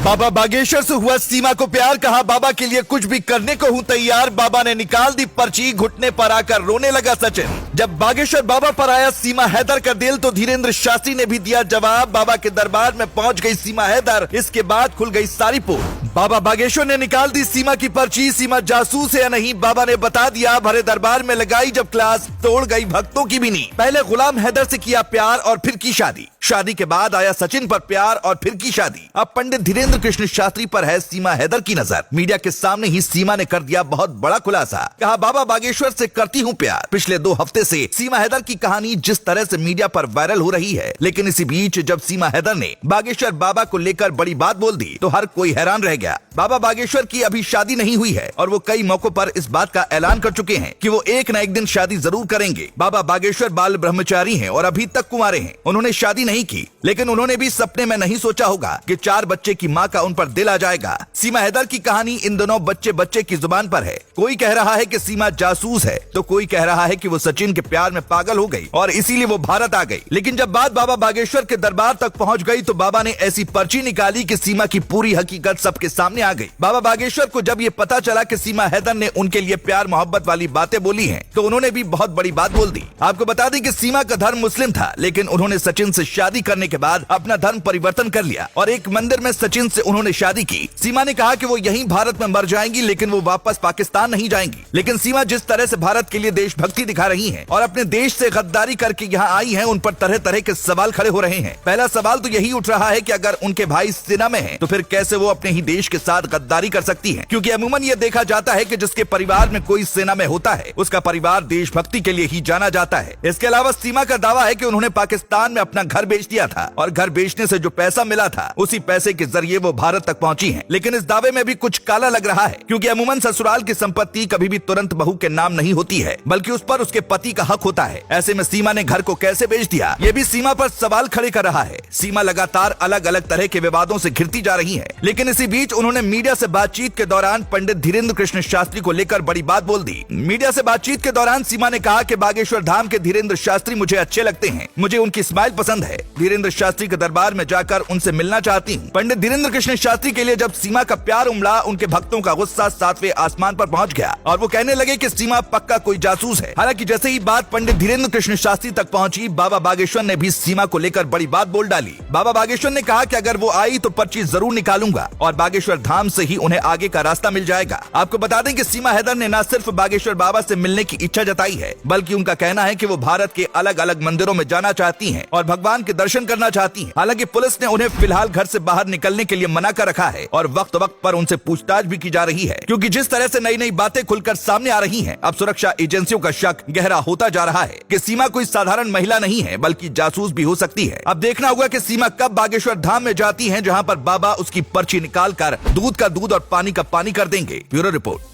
बाबा बागेश्वर से हुआ सीमा को प्यार, कहा बाबा के लिए कुछ भी करने को हूँ तैयार। बाबा ने निकाल दी पर्ची, घुटने पर आकर रोने लगा सचिन। जब बागेश्वर बाबा पर आया सीमा हैदर का दिल तो धीरेन्द्र शास्त्री ने भी दिया जवाब। बाबा के दरबार में पहुंच गई सीमा हैदर, इसके बाद खुल गई सारी पोल। बाबा बागेश्वर ने निकाल दी सीमा की पर्ची, सीमा जासूस है या नहीं बाबा ने बता दिया। भरे दरबार में लगाई जब क्लास, तोड़ गई भक्तों की भी नींद। पहले गुलाम हैदर से किया प्यार और फिर की शादी, शादी के बाद आया सचिन पर प्यार और फिर की शादी। अब पंडित धीरेन्द्र कृष्ण शास्त्री पर है सीमा हैदर की नजर। मीडिया के सामने ही सीमा ने कर दिया बहुत बड़ा खुलासा, कहा बाबा बागेश्वर से करती हूँ प्यार। पिछले 2 हफ्ते से सीमा हैदर की कहानी जिस तरह से मीडिया पर वायरल हो रही है, लेकिन इसी बीच जब सीमा हैदर ने बागेश्वर बाबा को लेकर बड़ी बात बोल दी तो हर कोई हैरान रह गया। बाबा बागेश्वर की अभी शादी नहीं हुई है और वो कई मौकों पर इस बात का ऐलान कर चुके हैं कि वो एक न एक दिन शादी जरूर करेंगे। बाबा बागेश्वर बाल ब्रह्मचारी हैं और अभी तक कुंवारे हैं। उन्होंने शादी नहीं की, लेकिन उन्होंने भी सपने में नहीं सोचा होगा कि 4 बच्चे की मां का उन पर दिल आ जाएगा। सीमा हैदर की कहानी इन दोनों बच्चे बच्चे की जुबान पर है। कोई कह रहा है कि सीमा जासूस है तो कोई कह रहा है कि वो सचिन के प्यार में पागल हो गई और इसीलिए वो भारत आ गई। लेकिन जब बात बाबा बागेश्वर के दरबार तक पहुंच गई तो बाबा ने ऐसी पर्ची निकाली कि सीमा की पूरी हकीकत सबके सामने आ गई। बाबा बागेश्वर को जब ये पता चला कि सीमा हैदर ने उनके लिए प्यार मोहब्बत वाली बातें बोली हैं, तो उन्होंने भी बहुत बड़ी बात बोल दी। आपको बता दें कि सीमा का धर्म मुस्लिम था, लेकिन उन्होंने सचिन से शादी करने के बाद अपना धर्म परिवर्तन कर लिया और एक मंदिर में सचिन से उन्होंने शादी की। सीमा ने कहा कि वो यहीं भारत में मर जाएंगी, लेकिन वो वापस पाकिस्तान नहीं जाएंगी। लेकिन सीमा जिस तरह से भारत के लिए देशभक्ति दिखा रही हैं और अपने देश से गद्दारी करके यहाँ आई हैं, उन पर तरह तरह के सवाल खड़े हो रहे हैं। पहला सवाल तो यही उठ रहा है कि अगर उनके भाई सेना में हैं, तो फिर कैसे वो अपने ही देश के साथ गद्दारी कर सकती हैं? क्योंकि अमूमन ये देखा जाता है कि जिसके परिवार में कोई सेना में होता है, उसका परिवार देशभक्ति के लिए ही जाना जाता है। इसके अलावा सीमा का दावा है कि उन्होंने पाकिस्तान में अपना घर बेच दिया था और घर बेचने से जो पैसा मिला था, उसी पैसे के जरिए वो भारत तक पहुंची हैं। लेकिन इस दावे में भी कुछ काला लग रहा है, क्योंकि अमूमन ससुराल की संपत्ति कभी भी तुरंत बहू के नाम नहीं होती है, बल्कि उस पर उसके पति का हक होता है। ऐसे में सीमा ने घर को कैसे बेच दिया, ये भी सीमा पर सवाल खड़े कर रहा है। सीमा लगातार अलग अलग तरह के विवादों से घिरती जा रही है, लेकिन इसी बीच उन्होंने मीडिया से बातचीत के दौरान पंडित धीरेन्द्र कृष्ण शास्त्री को लेकर बड़ी बात बोल दी। मीडिया से बातचीत के दौरान सीमा ने कहा कि बागेश्वर धाम के धीरेन्द्र शास्त्री मुझे अच्छे लगते हैं, मुझे उनकी स्माइल पसंद है। धीरेन्द्र शास्त्री के दरबार में जाकर उनसे मिलना चाहती हूँ। पंडित धीरेन्द्र कृष्ण शास्त्री के लिए जब सीमा का प्यार उमड़ा, उनके भक्तों का गुस्सा 7वें आसमान पर पहुंच गया और वो कहने लगे कि सीमा पक्का कोई जासूस है। हालांकि जैसे ही बात पंडित धीरेन्द्र कृष्ण शास्त्री तक पहुंची, बाबा बागेश्वर ने भी सीमा को लेकर बड़ी बात बोल डाली। बाबा बागेश्वर ने कहा कि अगर वो आई तो पर्ची जरूर निकालूंगा और बागेश्वर धाम से ही उन्हें आगे का रास्ता मिल जाएगा। आपको बता दें कि सीमा हैदर ने न सिर्फ बागेश्वर बाबा से मिलने की इच्छा जताई है, बल्कि उनका कहना है कि वो भारत के अलग अलग मंदिरों में जाना चाहती हैं और भगवान के दर्शन करना चाहती हैं। हालांकि पुलिस ने उन्हें फिलहाल घर से बाहर निकलने के लिए मना कर रखा है और वक्त वक्त पर उनसे पूछताछ भी की जा रही है, क्योंकि जिस तरह से नई नई बातें खुलकर सामने आ रही हैं, अब सुरक्षा एजेंसियों का शक गहरा होता जा रहा है कि सीमा कोई साधारण महिला नहीं है, बल्कि जासूस भी हो सकती है। अब देखना होगा कि सीमा कब बागेश्वर धाम में जाती है, जहाँ पर बाबा उसकी पर्ची निकाल कर दूध का दूध और पानी का पानी कर देंगे। Bureau report.